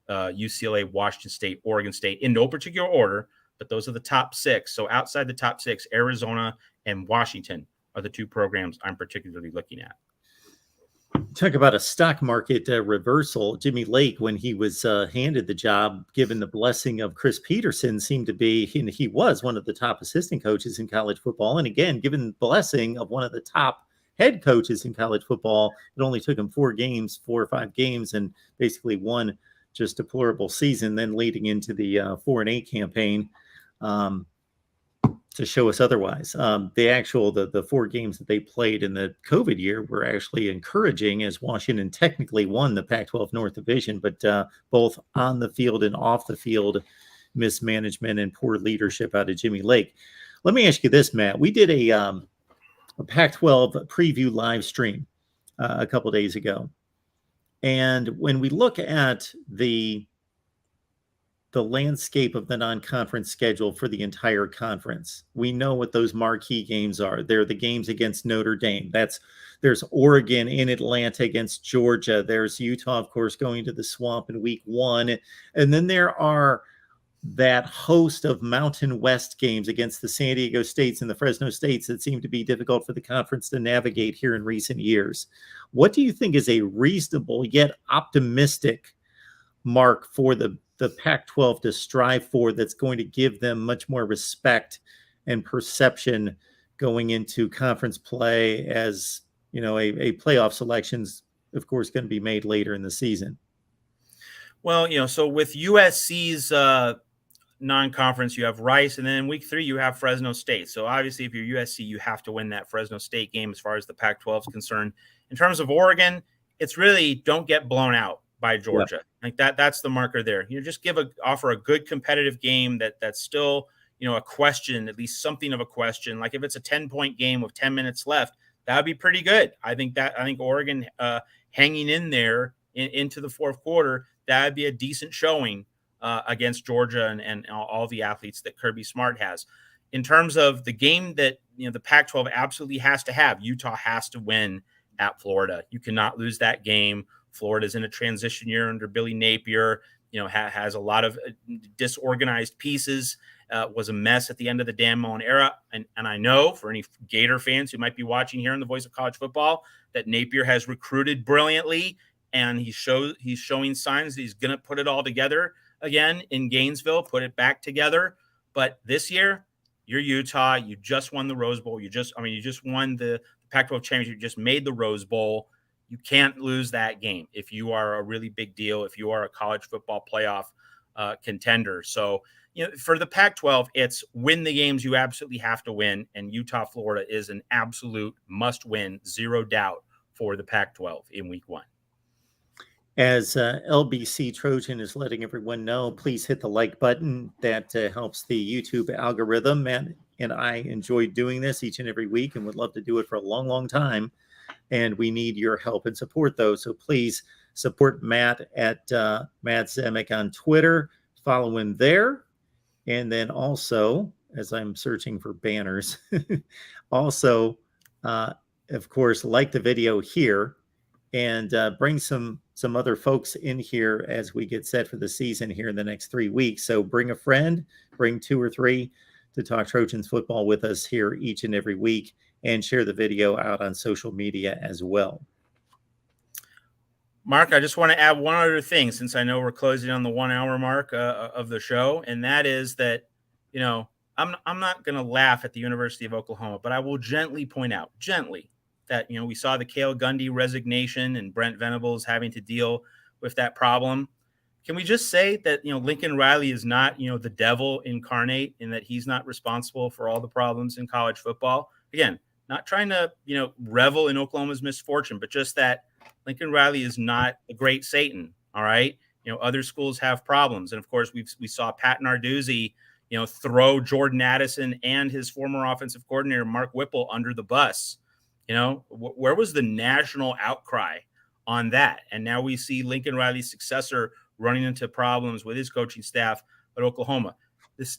UCLA, Washington State, Oregon State, in no particular order. But those are the top 6. So outside the top 6, Arizona and Washington are the two programs I'm particularly looking at. Talk about a stock market reversal. Jimmy Lake, when he was handed the job, given the blessing of Chris Peterson, seemed to be, he was one of the top assistant coaches in college football. And again, given the blessing of one of the top head coaches in college football, it only took him 4 or 5 games, and basically one just deplorable season, then leading into the 4-8 campaign. To show us otherwise. The 4 games that they played in the COVID year were actually encouraging, as Washington technically won the Pac-12 North Division, but both on the field and off the field, mismanagement and poor leadership out of Jimmy Lake. Let me ask you this, Matt. We did a Pac-12 preview live stream a couple days ago. And when we look at the landscape of the non-conference schedule for the entire conference, we know what those marquee games are. They're the games against Notre Dame. There's Oregon in Atlanta against Georgia. There's Utah, of course, going to the Swamp in week 1. And then there are that host of Mountain West games against the San Diego States and the Fresno States that seem to be difficult for the conference to navigate here in recent years. What do you think is a reasonable yet optimistic mark for the Pac-12 to strive for, that's going to give them much more respect and perception going into conference play, as a playoff selection's, of course, going to be made later in the season? Well, so with USC's non-conference, you have Rice, and then in week 3 you have Fresno State. So obviously, if you're USC, you have to win that Fresno State game as far as the Pac-12 is concerned. In terms of Oregon, it's really, don't get blown out by Georgia. Like that's the marker there. Just offer a good competitive game that's still, a question, at least something of a question. Like, if it's a 10-point game with 10 minutes left, that would be pretty good. I think Oregon hanging in there into the 4th quarter, that would be a decent showing against Georgia and all the athletes that Kirby Smart has. In terms of the game that the Pac-12 absolutely has to have, Utah has to win at Florida. You cannot lose that game. Florida's in a transition year under Billy Napier, has a lot of disorganized pieces, was a mess at the end of the Dan Mullen era. And I know, for any Gator fans who might be watching here on the Voice of College Football, that Napier has recruited brilliantly, and he's showing signs that he's going to put it all together again in Gainesville, put it back together. But this year, you're Utah. You just won the Rose Bowl. You just won the Pac-12 championship. You just made the Rose Bowl. You can't lose that game if you are a really big deal, if you are a college football playoff contender. So, for the Pac-12, it's win the games you absolutely have to win. And Utah, Florida is an absolute must win, zero doubt for the Pac-12 in week 1. As LBC Trojan is letting everyone know, please hit the like button. That helps the YouTube algorithm. Matt and I enjoy doing this each and every week and would love to do it for a long, long time. And we need your help and support, though. So please support Matt at Matt Zemek on Twitter. Follow him there. And then also, as I'm searching for banners, also, of course, like the video here and bring some other folks in here as we get set for the season here in the next 3 weeks. So bring a friend, bring 2 or 3 to talk Trojans football with us here each and every week, and share the video out on social media as well. Mark, I just want to add one other thing, since I know we're closing on the 1 hour mark of the show. And that is that, I'm not going to laugh at the University of Oklahoma, but I will gently point out that, we saw the Cale Gundy resignation and Brent Venables having to deal with that problem. Can we just say that, Lincoln Riley is not, the devil incarnate, and that he's not responsible for all the problems in college football? Again, not trying to, revel in Oklahoma's misfortune, but just that Lincoln Riley is not a great Satan. All right. Other schools have problems. And of course, we saw Pat Narduzzi, throw Jordan Addison and his former offensive coordinator, Mark Whipple, under the bus. Where was the national outcry on that? And now we see Lincoln Riley's successor running into problems with his coaching staff at Oklahoma.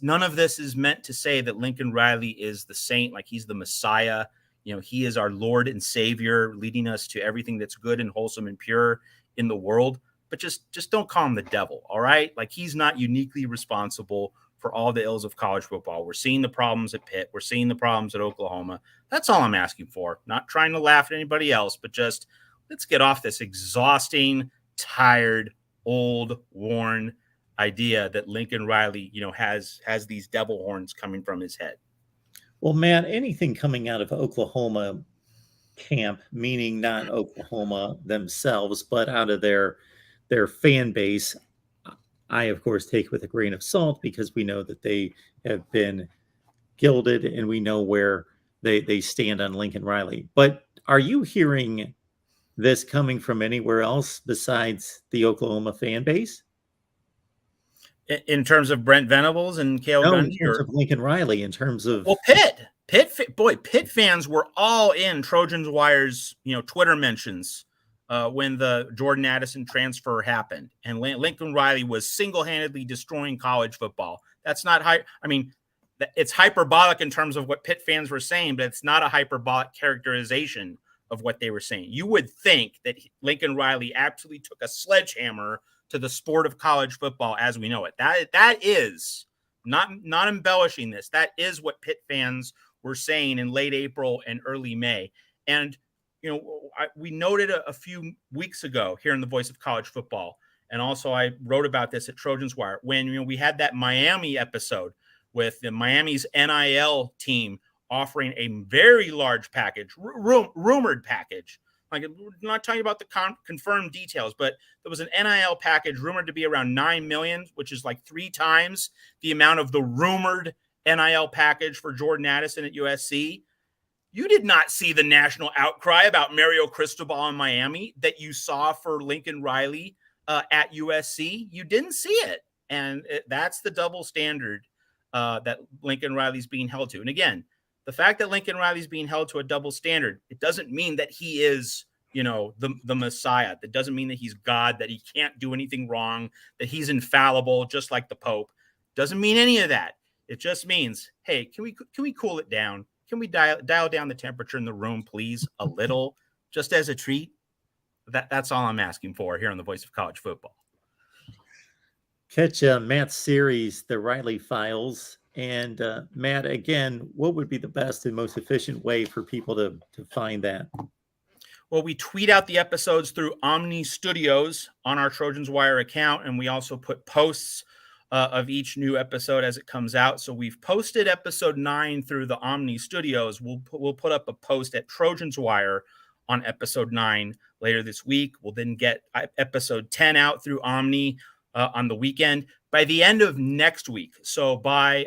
None of this is meant to say that Lincoln Riley is the saint, like he's the Messiah. He is our Lord and Savior, leading us to everything that's good and wholesome and pure in the world. But just don't call him the devil, all right? Like, he's not uniquely responsible for all the ills of college football. We're seeing the problems at Pitt. We're seeing the problems at Oklahoma. That's all I'm asking for. Not trying to laugh at anybody else, but just let's get off this exhausting, tired, old, worn idea that Lincoln Riley, has these devil horns coming from his head. Well, Matt, anything coming out of Oklahoma camp, meaning not Oklahoma themselves, but out of their fan base, I, of course, take with a grain of salt, because we know that they have been gilded and we know where they stand on Lincoln Riley. But are you hearing this coming from anywhere else besides the Oklahoma fan base? In terms of Brent Venables and Cale Gundy? In terms of Lincoln Riley, in terms of... Well, Pitt fans were all in Trojans Wire's, Twitter mentions when the Jordan Addison transfer happened. And Lincoln Riley was single-handedly destroying college football. That's not high. I mean, it's hyperbolic in terms of what Pitt fans were saying, but it's not a hyperbolic characterization of what they were saying. You would think that Lincoln Riley absolutely took a sledgehammer to the sport of college football as we know it. That is not embellishing this. That is what Pitt fans were saying in late April and early May. And, we noted a few weeks ago here in the Voice of College Football, and also I wrote about this at Trojans Wire, when, we had that Miami episode with the Miami's NIL team offering a very large package, rumored package. Like, we're not talking about the confirmed details, but there was an NIL package rumored to be around $9 million, which is like 3 times the amount of the rumored NIL package for Jordan Addison at USC. You did not see the national outcry about Mario Cristobal in Miami that you saw for Lincoln Riley at USC. You didn't see it. And that's the double standard that Lincoln Riley's being held to. And again, the fact that Lincoln Riley's being held to a double standard, it doesn't mean that he is, the Messiah. That doesn't mean that he's God, that he can't do anything wrong, that he's infallible, just like the Pope. Doesn't mean any of that. It just means, hey, can we cool it down? Can we dial down the temperature in the room, please, a little, just as a treat? That's all I'm asking for here on the Voice of College Football. Catch Matt's series, The Riley Files. And Matt, again, what would be the best and most efficient way for people to find that? Well, we tweet out the episodes through Omni Studios on our Trojans Wire account, and we also put posts of each new episode as it comes out. So we've posted episode 9 through the Omni Studios. We'll put up a post at Trojans Wire on episode 9 later this week. We'll then get episode 10 out through Omni on the weekend by the end of next week. So by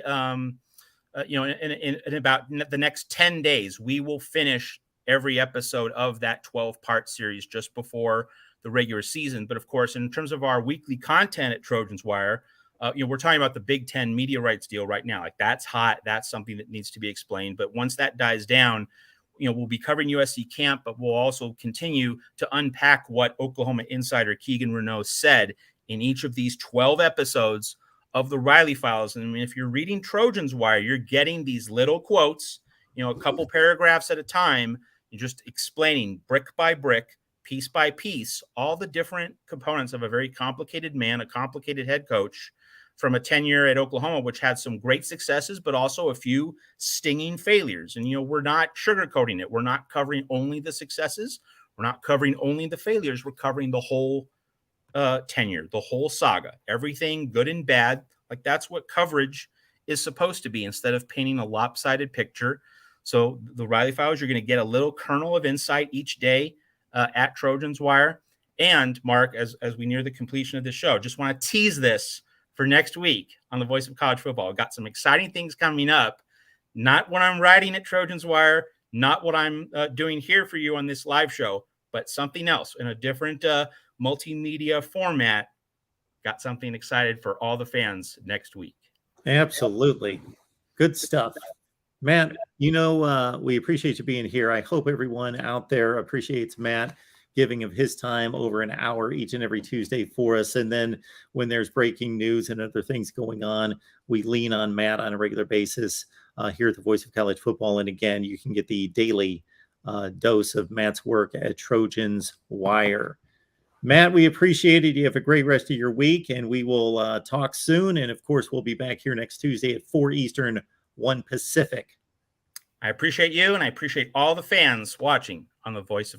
in about the next 10 days, we will finish every episode of that 12-part series just before the regular season. But of course, in terms of our weekly content at Trojans Wire, we're talking about the Big Ten media rights deal right now. Like, that's hot. That's something that needs to be explained. But once that dies down, we'll be covering USC camp, but we'll also continue to unpack what Oklahoma insider Keegan Renault said in each of these 12 episodes of the Riley Files. And I mean, if you're reading Trojans Wire, you're getting these little quotes, a couple paragraphs at a time, and just explaining brick by brick, piece by piece, all the different components of a very complicated man, a complicated head coach from a tenure at Oklahoma, which had some great successes, but also a few stinging failures. And, we're not sugarcoating it. We're not covering only the successes. We're not covering only the failures. We're covering the whole tenure, the whole saga, everything good and bad. Like, that's what coverage is supposed to be, instead of painting a lopsided picture. So the Riley Files, you're going to get a little kernel of insight each day at Trojans Wire. And Mark, as we near the completion of the show, just want to tease this for next week on the Voice of College Football. I've got some exciting things coming up. Not what I'm writing at Trojans Wire, not what I'm doing here for you on this live show, but something else in a different multimedia format. Got something excited for all the fans next week. Absolutely. Good stuff. Matt, we appreciate you being here. I hope everyone out there appreciates Matt giving of his time over an hour each and every Tuesday for us. And then when there's breaking news and other things going on, we lean on Matt on a regular basis here at the Voice of College Football. And again, you can get the daily dose of Matt's work at Trojans Wire. Matt, we appreciate it. You have a great rest of your week, and we will talk soon. And of course, we'll be back here next Tuesday at 4 Eastern, 1 Pacific. I appreciate you, and I appreciate all the fans watching on the Voice of